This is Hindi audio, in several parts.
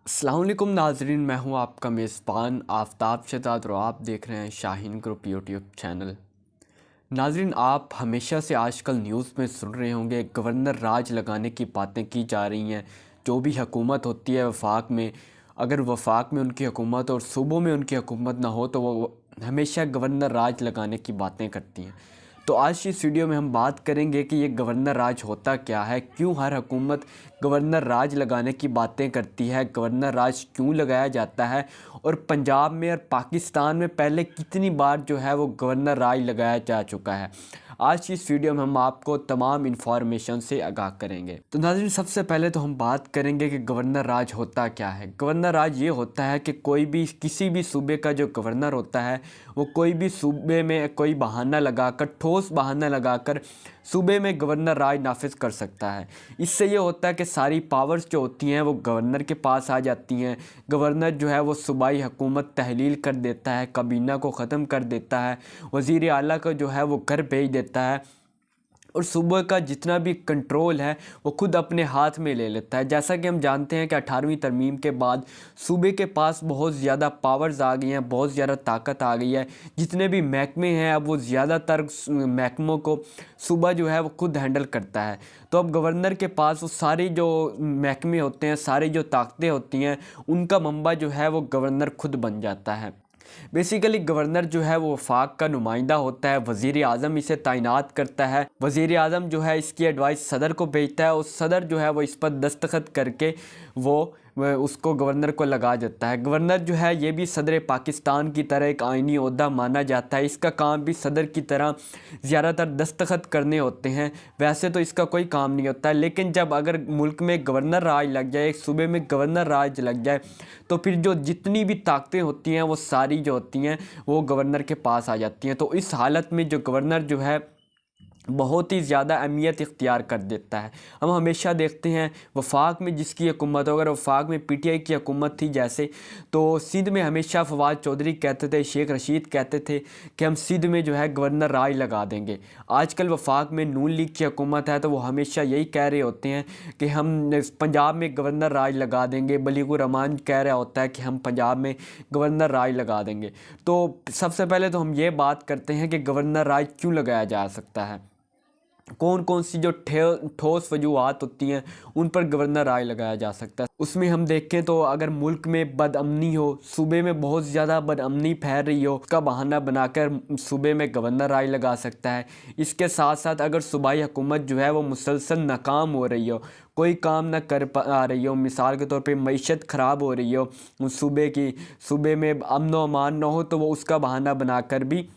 अस्सलाम वालेकुम नाजरीन, मैं हूं आपका मेज़बान आफ्ताब शहजाद और आप देख रहे हैं शाहीन ग्रुप यूट्यूब चैनल। नाजरीन, आप हमेशा से आजकल न्यूज़ में सुन रहे होंगे गवर्नर राज लगाने की बातें की जा रही हैं। जो भी हुकूमत होती है वफाक में, अगर वफाक में उनकी हुकूमत और सूबों में उनकी हुकूमत ना हो तो वो हमेशा गवर्नर राज लगाने की बातें करती हैं। तो आज की इस वीडियो में हम बात करेंगे कि ये गवर्नर राज होता क्या है, क्यों हर हुकूमत गवर्नर राज लगाने की बातें करती है, गवर्नर राज क्यों लगाया जाता है और पंजाब में और पाकिस्तान में पहले कितनी बार जो है वो गवर्नर राज लगाया जा चुका है। आज की इस वीडियो में हम आपको तमाम इन्फॉर्मेशन से आगाह करेंगे। तो नाज़रीन, सबसे पहले तो हम बात करेंगे कि गवर्नर राज होता क्या है। गवर्नर राज ये होता है कि कोई भी किसी भी सूबे का जो गवर्नर होता है वो कोई भी सूबे में कोई बहाना लगाकर, ठोस बहाना लगाकर सूबे में गवर्नर राज नाफिज कर सकता है। इससे ये होता है कि सारी पावर्स जो होती हैं वो गवर्नर के पास आ जाती हैं। गवर्नर जो है वो सूबाई हुकूमत तहलील कर देता है, काबीना को ख़त्म कर देता है, वज़ीर आला को जो है वो घर भेज देता है और सूबे का जितना भी कंट्रोल है वो खुद अपने हाथ में ले लेता है। जैसा कि हम जानते हैं कि 18वीं तरमीम के बाद सूबे के पास बहुत ज़्यादा पावर्स आ गई हैं, बहुत ज़्यादा ताकत आ गई है। जितने भी महकमे हैं अब वो ज़्यादातर महकमों को सूबा जो है वो खुद हैंडल करता है। तो अब गवर्नर के पास वो सारे जो महकमे होते हैं, सारी जो ताकतें होती हैं, उनका मंबा जो है वो गवर्नर खुद बन जाता है। बेसिकली गवर्नर जो है वो वफाक का नुमाइंदा होता है, वज़ीर आज़म इसे तैनात करता है। वज़ीर आज़म जो है इसकी एडवाइस सदर को भेजता है और सदर जो है वो इस पर दस्तखत करके वो उसको गवर्नर को लगा देता है। गवर्नर जो है ये भी सदर पाकिस्तान की तरह एक आइनी ओहदा माना जाता है। इसका काम भी सदर की तरह ज़्यादातर दस्तखत करने होते हैं। वैसे तो इसका कोई काम नहीं होता है, लेकिन जब अगर मुल्क में गवर्नर राज लग जाए, एक सूबे में गवर्नर राज लग जाए, तो फिर जो जितनी भी ताकतें होती हैं वो सारी जो होती हैं वो गवर्नर के पास आ जाती हैं। तो इस हालत में जो गवर्नर जो है बहुत ही ज़्यादा अहमियत इख्तियार कर देता है। हम हमेशा देखते हैं वफाक में जिसकी हुकूमत हो, अगर वफाक में पीटीआई की हुकूमत थी जैसे, तो सिंध में हमेशा फवाद चौधरी कहते थे, शेख रशीद कहते थे कि हम सिंध में जो है गवर्नर राज लगा देंगे। आजकल वफाक में नून लीग की हुकूमत है तो वो हमेशा यही कह रहे होते हैं कि हम पंजाब में गवर्नर राज लगा देंगे। बलीगुर रहमान कह रहा होता है कि हम पंजाब में गवर्नर राज लगा देंगे। तो सबसे पहले तो हम ये बात करते हैं कि गवर्नर राज क्यों लगाया जा सकता है, कौन कौन सी जो ठोस वजूहात होती हैं उन पर गवर्नर राज लगाया जा सकता है। उसमें हम देखें तो अगर मुल्क में बदअमनी हो, सूबे में बहुत ज़्यादा बदअमनी फैल रही हो, उसका बहाना बनाकर सूबे में गवर्नर राज लगा सकता है। इसके साथ साथ अगर सूबाई हुकूमत जो है वो मुसलसल नाकाम हो रही हो, कोई काम ना कर पा रही हो, मिसाल के तौर पे मईशत ख़राब हो रही हो सूबे की, सूबे में अमन व अमान ना हो, तो वो उसका बहाना बनाकर भी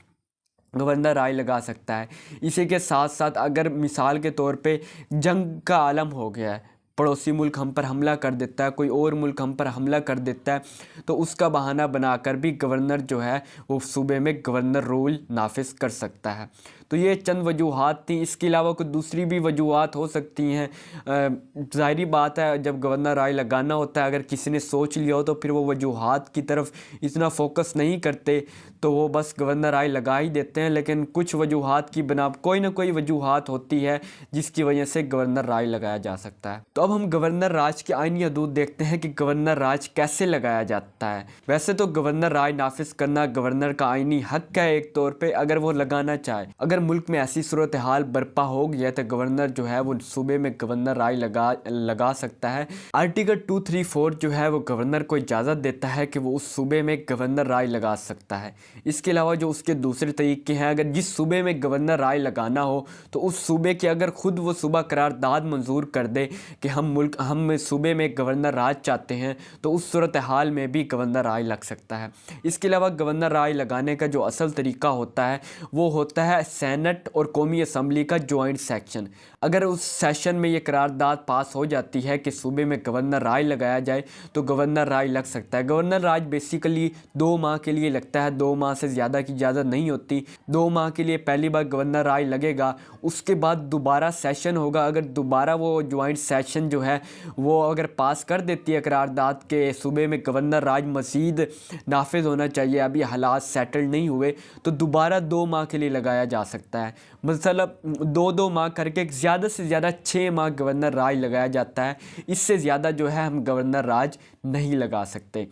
गवर्नर राज लगा सकता है। इसी के साथ साथ अगर मिसाल के तौर पे जंग का आलम हो गया है, पड़ोसी मुल्क हम पर हमला कर देता है, कोई और मुल्क हम पर हमला कर देता है, तो उसका बहाना बनाकर भी गवर्नर जो है वो सूबे में गवर्नर रूल नाफिज कर सकता है। तो ये चंद वजूहात थी। इसके अलावा कुछ दूसरी भी वजूहात हो सकती हैं। ज़ाहिरी बात है जब गवर्नर राज लगाना होता है, अगर किसी ने सोच लिया हो तो फिर वो वजूहात की तरफ इतना फोकस नहीं करते, तो वो बस गवर्नर राज लगा ही देते हैं। लेकिन कुछ वजूहात की बिना कोई ना कोई वजूहात होती है जिसकी वजह से गवर्नर राज लगाया जा सकता है। तो अब हम गवर्नर राज के आईनी हदूद देखते हैं कि गवर्नर राज कैसे लगाया जाता है। वैसे तो गवर्नर राज नाफिज करना गवर्नर का आईनी हक है एक तौर पे, अगर वो लगाना चाहे। अगर मुल्क में ऐसी सूरत हाल बर्पा हो गया तो गवर्नर जो है वो सूबे में गवर्नर राज लगा सकता है। आर्टिकल 234 जो है वो गवर्नर को इजाज़त देता है कि वो उस सूबे में गवर्नर राज लगा सकता है। इसके अलावा जो उसके दूसरे तरीके हैं, अगर जिस सूबे में गवर्नर राज लगाना हो तो उस सूबे के अगर खुद वो सूबा करारदाद मंजूर कर दे कि हम सूबे में गवर्नर राज चाहते हैं, तो उस सूरत हाल में भी गवर्नर राज लग सकता है। इसके अलावा गवर्नर राज लगाने का जो असल तरीका होता है वो होता है सेनेट और कौमी असम्बली का जॉइंट सेक्शन। अगर उस सेशन में ये करारदाद पास हो जाती है कि सूबे में गवर्नर राज लगाया जाए तो गवर्नर राज लग सकता है। गवर्नर राज बेसिकली 2 माह के लिए लगता है, 2 माह से ज़्यादा की इजाज़त नहीं होती। 2 माह के लिए पहली बार गवर्नर राज लगेगा, उसके बाद दोबारा सेशन होगा। अगर दोबारा वो जॉइंट सेशन जो है वो अगर पास कर देती है करारदाद के सूबे में गवर्नर राज मज़ीद नाफिज होना चाहिए, अभी हालात सेटल नहीं हुए, तो दोबारा 2 माह के लिए लगाया जा सकता सकता है। मतलब 2-2 माह करके ज़्यादा से ज़्यादा 6 माह गवर्नर राज लगाया जाता है। इससे ज़्यादा जो है हम गवर्नर राज नहीं लगा सकते।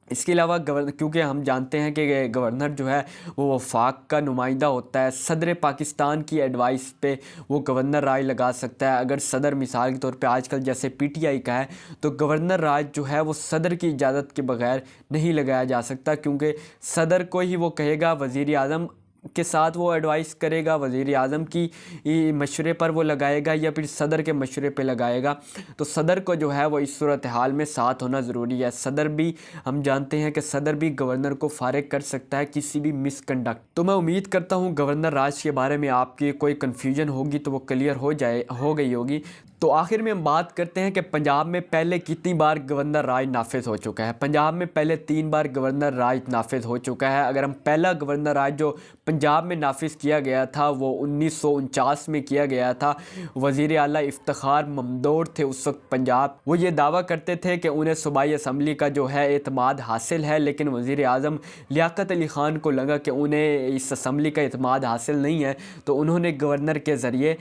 इसके अलावा क्योंकि हम जानते हैं कि गवर्नर जो है वो वफाक का नुमाइंदा होता है, सदर पाकिस्तान की एडवाइस पे वो गवर्नर राज लगा सकता है। अगर सदर मिसाल के तौर पे आजकल जैसे पीटीआई का है, तो गवर्नर राज जो है वो सदर की इजाज़त के बगैर नहीं लगाया जा सकता, क्योंकि सदर को ही वो कहेगा, वज़ीर आज़म के साथ वो एडवाइस करेगा, वज़ीर आज़म की मशवरे पर वो लगाएगा या फिर सदर के मशवरे पे लगाएगा। तो सदर को जो है वो इस सूरत हाल में साथ होना ज़रूरी है। सदर भी, हम जानते हैं कि सदर भी गवर्नर को फारिग कर सकता है किसी भी मिसकंडक्ट। तो मैं उम्मीद करता हूँ गवर्नर राज के बारे में आपकी कोई कन्फ्यूजन होगी तो वो क्लियर हो गई होगी। तो आखिर में हम बात करते हैं कि पंजाब में पहले कितनी बार गवर्नर राज नाफिज हो चुका है। पंजाब में पहले 3 बार गवर्नर राज नाफिज हो चुका है। अगर हम पहला गवर्नर राज जो पंजाब में नाफिज किया गया था वो 1949 में किया गया था। वज़ीर आला इफ्तिखार ममदूर थे उस वक्त पंजाब। वो ये दावा करते थे कि उन्हें सूबाई असम्बली का जो है एतमाद हासिल है, लेकिन वज़ीर आज़म लियाकत अली ख़ान को लगा कि उन्हें इस असम्बली का एतमाद हासिल नहीं है, तो उन्होंने गवर्नर के ज़रिए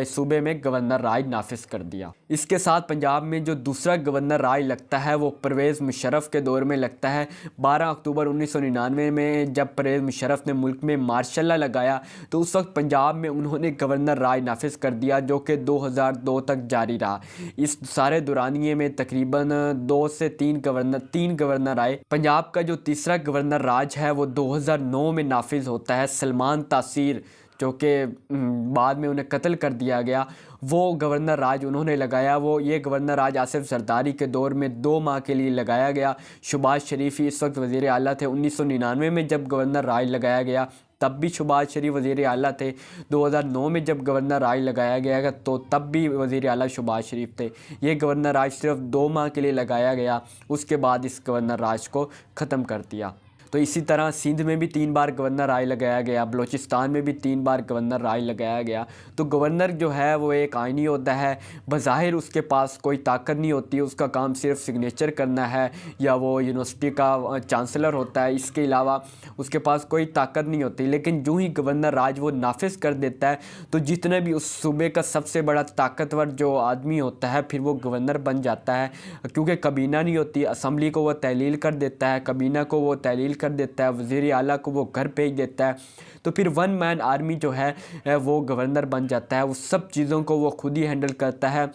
सूबे में गवर्नर राज नाफिज कर दिया। इसके साथ पंजाब में जो दूसरा गवर्नर राज लगता है वो परवेज़ मुशर्रफ के दौर में लगता है। 12 अक्टूबर 1999 में जब परवेज़ मुशर्रफ ने मुल्क में मार्शल लॉ लगाया, तो उस वक्त पंजाब में उन्होंने गवर्नर राज नाफिज कर दिया, जो कि 2002 तक जारी रहा। इस सारे दौरानिए में तकरीबन 2 से 3 गवर्नर आए। पंजाब का जो तीसरा गवर्नर राज है वो 2009 में नाफिज होता है। सलमान तासीर, जो कि बाद में उन्हें कत्ल कर दिया गया, वो गवर्नर राज उन्होंने लगाया। ये गवर्नर राज आसिफ जरदारी के दौर में 2 माह के लिए लगाया गया। शहबाज शरीफ इस वक्त वज़ीर आला थे। 1999 में जब गवर्नर राज लगाया गया तब भी शहबाज शरीफ वज़ीर आला थे। 2009 में जब गवर्नर राज लगाया गया तो तब भी वज़ीर आला शहबाज शरीफ थे। ये गवर्नर राज सिर्फ 2 माह के लिए लगाया गया, उसके बाद इस गवर्नर राज को ख़त्म कर दिया। तो इसी तरह सिंध में भी 3 बार गवर्नर राज लगाया गया, बलूचिस्तान में भी 3 बार गवर्नर राज लगाया गया। तो गवर्नर जो है वो एक आइनी होता है, बज़ाहिर उसके पास कोई ताकत नहीं होती, उसका काम सिर्फ सिग्नेचर करना है, या वो यूनिवर्सिटी का चांसलर होता है, इसके अलावा उसके पास कोई ताकत नहीं होती। लेकिन जो ही गवर्नर राज वो नाफिज कर देता है, तो जितने भी उस सूबे का सबसे बड़ा ताकतवर जो आदमी होता है फिर वो गवर्नर बन जाता है, क्योंकि कबीना नहीं होती। असम्बली को वो तहलील कर देता है, कबीना को वो तहलील कर देता है, वज़ीर आला को वो घर भेज देता है। तो फिर 1 मैन आर्मी जो है वो गवर्नर बन जाता है। उस सब चीज़ों को वो खुद ही हैंडल करता है।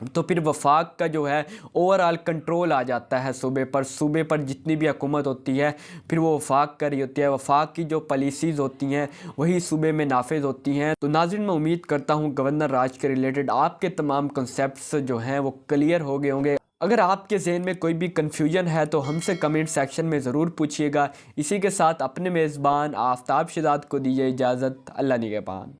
तो फिर वफाक का जो है ओवरऑल कंट्रोल आ जाता है सूबे पर जितनी भी हुकूमत होती है फिर वो वफाक कर रही होती है। वफाक की जो पॉलिसीज़ होती हैं वही सूबे में नाफिज होती हैं। तो नाज़रीन, मैं उम्मीद करता हूँ गवर्नर राज के रिलेटेड आपके तमाम कॉन्सेप्ट्स जो हैं वो क्लियर हो गए होंगे। अगर आपके ज़हन में कोई भी कन्फ्यूजन है तो हमसे कमेंट सेक्शन में ज़रूर पूछिएगा। इसी के साथ अपने मेज़बान आफ्ताब शहजाद को दीजिए इजाज़त। अल्लाह निगहबान।